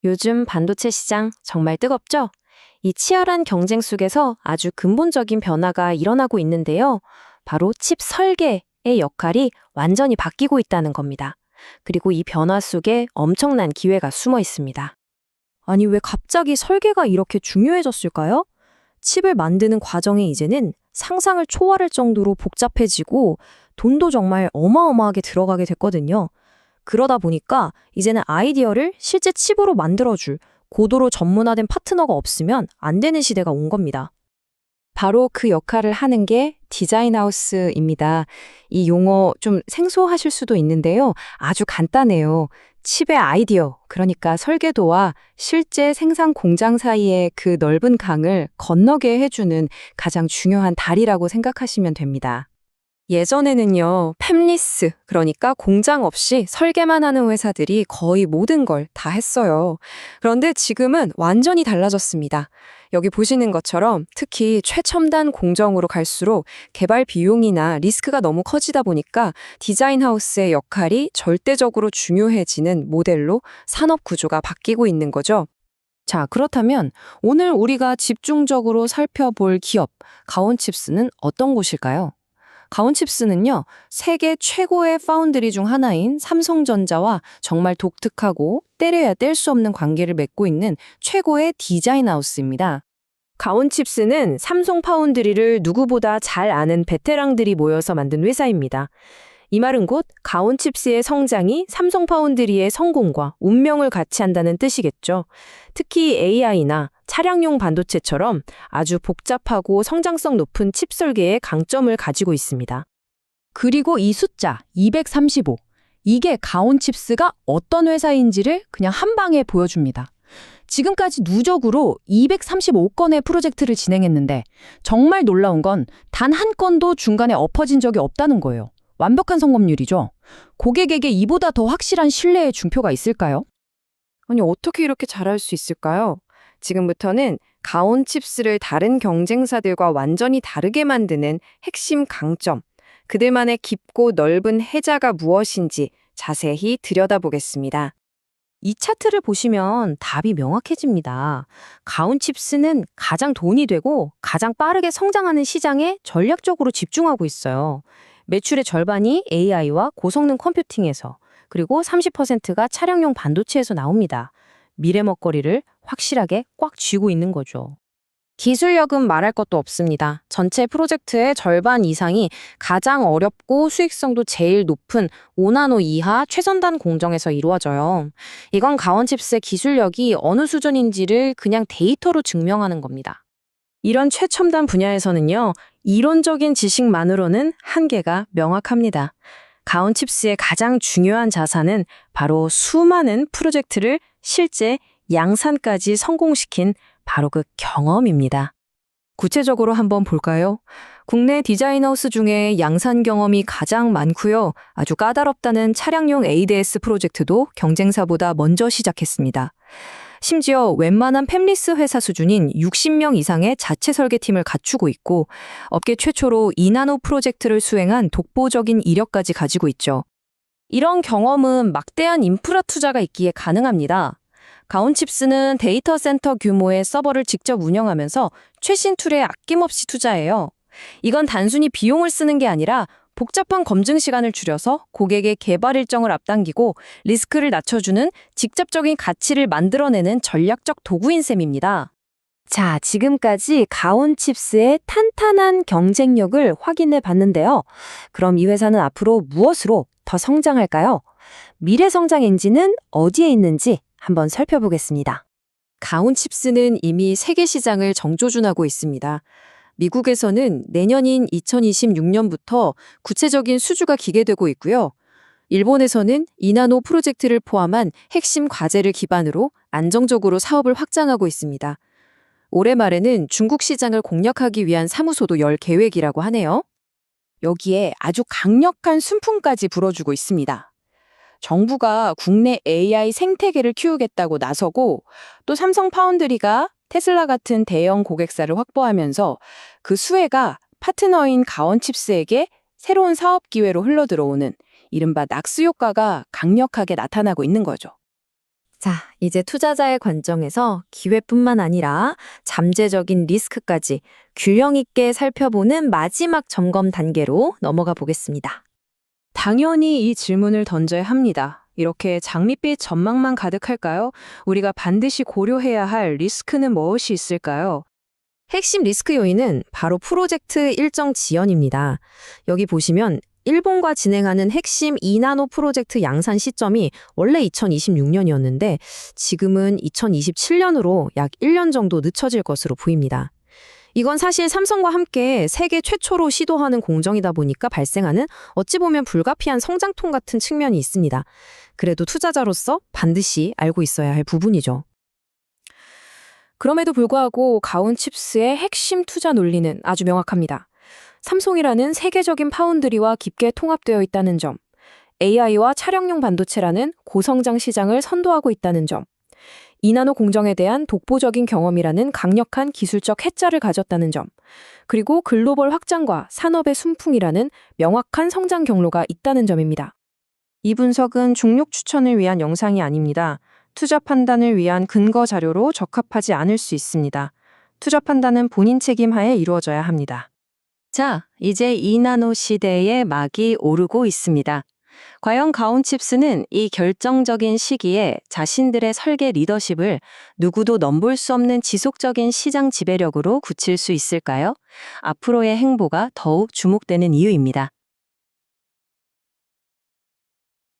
요즘 반도체 시장 정말 뜨겁죠? 이 치열한 경쟁 속에서 아주 근본적인 변화가 일어나고 있는데요. 바로 칩 설계의 역할이 완전히 바뀌고 있다는 겁니다. 그리고 이 변화 속에 엄청난 기회가 숨어 있습니다. 아니, 왜 갑자기 설계가 이렇게 중요해졌을까요? 칩을 만드는 과정이 이제는 상상을 초월할 정도로 복잡해지고 돈도 정말 어마어마하게 들어가게 됐거든요. 그러다 보니까 이제는 아이디어를 실제 칩으로 만들어줄 고도로 전문화된 파트너가 없으면 안 되는 시대가 온 겁니다. 바로 그 역할을 하는 게 디자인하우스입니다. 이 용어 좀 생소하실 수도 있는데요. 아주 간단해요. 칩의 아이디어, 그러니까 설계도와 실제 생산 공장 사이의 그 넓은 강을 건너게 해주는 가장 중요한 다리라고 생각하시면 됩니다. 예전에는요, 팹리스, 그러니까 공장 없이 설계만 하는 회사들이 거의 모든 걸 다 했어요. 그런데 지금은 완전히 달라졌습니다. 여기 보시는 것처럼 특히 최첨단 공정으로 갈수록 개발 비용이나 리스크가 너무 커지다 보니까 디자인하우스의 역할이 절대적으로 중요해지는 모델로 산업 구조가 바뀌고 있는 거죠. 자, 그렇다면 오늘 우리가 집중적으로 살펴볼 기업, 가온칩스는 어떤 곳일까요? 가온칩스는요, 세계 최고의 파운드리 중 하나인 삼성전자와 정말 독특하고 때려야 뗄 수 없는 관계를 맺고 있는 최고의 디자인 하우스입니다. 가온칩스는 삼성 파운드리를 누구보다 잘 아는 베테랑들이 모여서 만든 회사입니다. 이 말은 곧 가온칩스의 성장이 삼성 파운드리의 성공과 운명을 같이 한다는 뜻이겠죠. 특히 AI나 차량용 반도체처럼 아주 복잡하고 성장성 높은 칩 설계에 강점을 가지고 있습니다. 그리고 이 숫자 235. 이게 가온칩스가 어떤 회사인지를 그냥 한 방에 보여줍니다. 지금까지 누적으로 235건의 프로젝트를 진행했는데 정말 놀라운 건 단 한 건도 중간에 엎어진 적이 없다는 거예요. 완벽한 성공률이죠. 고객에게 이보다 더 확실한 신뢰의 준표가 있을까요? 아니, 어떻게 이렇게 잘할 수 있을까요? 지금부터는 가온칩스를 다른 경쟁사들과 완전히 다르게 만드는 핵심 강점, 그들만의 깊고 넓은 해자가 무엇인지 자세히 들여다보겠습니다. 이 차트를 보시면 답이 명확해집니다. 가온칩스는 가장 돈이 되고 가장 빠르게 성장하는 시장에 전략적으로 집중하고 있어요. 매출의 절반이 AI와 고성능 컴퓨팅에서, 그리고 30%가 차량용 반도체에서 나옵니다. 미래 먹거리를 확실하게 꽉 쥐고 있는 거죠. 기술력은 말할 것도 없습니다. 전체 프로젝트의 절반 이상이 가장 어렵고 수익성도 제일 높은 5나노 이하 최선단 공정에서 이루어져요. 이건 가온칩스의 기술력이 어느 수준인지를 그냥 데이터로 증명하는 겁니다. 이런 최첨단 분야에서는요, 이론적인 지식만으로는 한계가 명확합니다. 가온칩스의 가장 중요한 자산은 바로 수많은 프로젝트를 실제 양산까지 성공시킨 바로 그 경험입니다. 구체적으로 한번 볼까요? 국내 디자인하우스 중에 양산 경험이 가장 많고요. 아주 까다롭다는 차량용 ADS 프로젝트도 경쟁사보다 먼저 시작했습니다. 심지어 웬만한 팹리스 회사 수준인 60명 이상의 자체 설계팀을 갖추고 있고 업계 최초로 2나노 프로젝트를 수행한 독보적인 이력까지 가지고 있죠. 이런 경험은 막대한 인프라 투자가 있기에 가능합니다. 가온칩스는 데이터 센터 규모의 서버를 직접 운영하면서 최신 툴에 아낌없이 투자해요. 이건 단순히 비용을 쓰는 게 아니라 복잡한 검증 시간을 줄여서 고객의 개발 일정을 앞당기고 리스크를 낮춰주는 직접적인 가치를 만들어내는 전략적 도구인 셈입니다. 자, 지금까지 가온칩스의 탄탄한 경쟁력을 확인해 봤는데요. 그럼 이 회사는 앞으로 무엇으로 더 성장할까요? 미래 성장 엔진은 어디에 있는지 한번 살펴보겠습니다. 가온칩스는 이미 세계 시장을 정조준하고 있습니다. 미국에서는 내년인 2026년부터 구체적인 수주가 기계되고 있고요. 일본에서는 2나노 프로젝트를 포함한 핵심 과제를 기반으로 안정적으로 사업을 확장하고 있습니다. 올해 말에는 중국 시장을 공략하기 위한 사무소도 열 계획이라고 하네요. 여기에 아주 강력한 순풍까지 불어주고 있습니다. 정부가 국내 AI 생태계를 키우겠다고 나서고 또 삼성 파운드리가 테슬라 같은 대형 고객사를 확보하면서 그 수혜가 파트너인 가온칩스에게 새로운 사업 기회로 흘러들어오는 이른바 낙수 효과가 강력하게 나타나고 있는 거죠. 자, 이제 투자자의 관점에서 기회뿐만 아니라 잠재적인 리스크까지 균형 있게 살펴보는 마지막 점검 단계로 넘어가 보겠습니다. 당연히 이 질문을 던져야 합니다. 이렇게 장밋빛 전망만 가득할까요? 우리가 반드시 고려해야 할 리스크는 무엇이 있을까요? 핵심 리스크 요인은 바로 프로젝트 일정 지연입니다. 여기 보시면 일본과 진행하는 핵심 2나노 프로젝트 양산 시점이 원래 2026년이었는데 지금은 2027년으로 약 1년 정도 늦춰질 것으로 보입니다. 이건 사실 삼성과 함께 세계 최초로 시도하는 공정이다 보니까 발생하는 어찌 보면 불가피한 성장통 같은 측면이 있습니다. 그래도 투자자로서 반드시 알고 있어야 할 부분이죠. 그럼에도 불구하고 가온칩스의 핵심 투자 논리는 아주 명확합니다. 삼성이라는 세계적인 파운드리와 깊게 통합되어 있다는 점, AI와 차량용 반도체라는 고성장 시장을 선도하고 있다는 점, 2나노 공정에 대한 독보적인 경험이라는 강력한 기술적 해자를 가졌다는 점, 그리고 글로벌 확장과 산업의 순풍이라는 명확한 성장 경로가 있다는 점입니다. 이 분석은 중력 추천을 위한 영상이 아닙니다. 투자 판단을 위한 근거 자료로 적합하지 않을 수 있습니다. 투자 판단은 본인 책임 하에 이루어져야 합니다. 자, 이제 2나노 시대의 막이 오르고 있습니다. 과연 가온칩스는 이 결정적인 시기에 자신들의 설계 리더십을 누구도 넘볼 수 없는 지속적인 시장 지배력으로 굳힐 수 있을까요? 앞으로의 행보가 더욱 주목되는 이유입니다.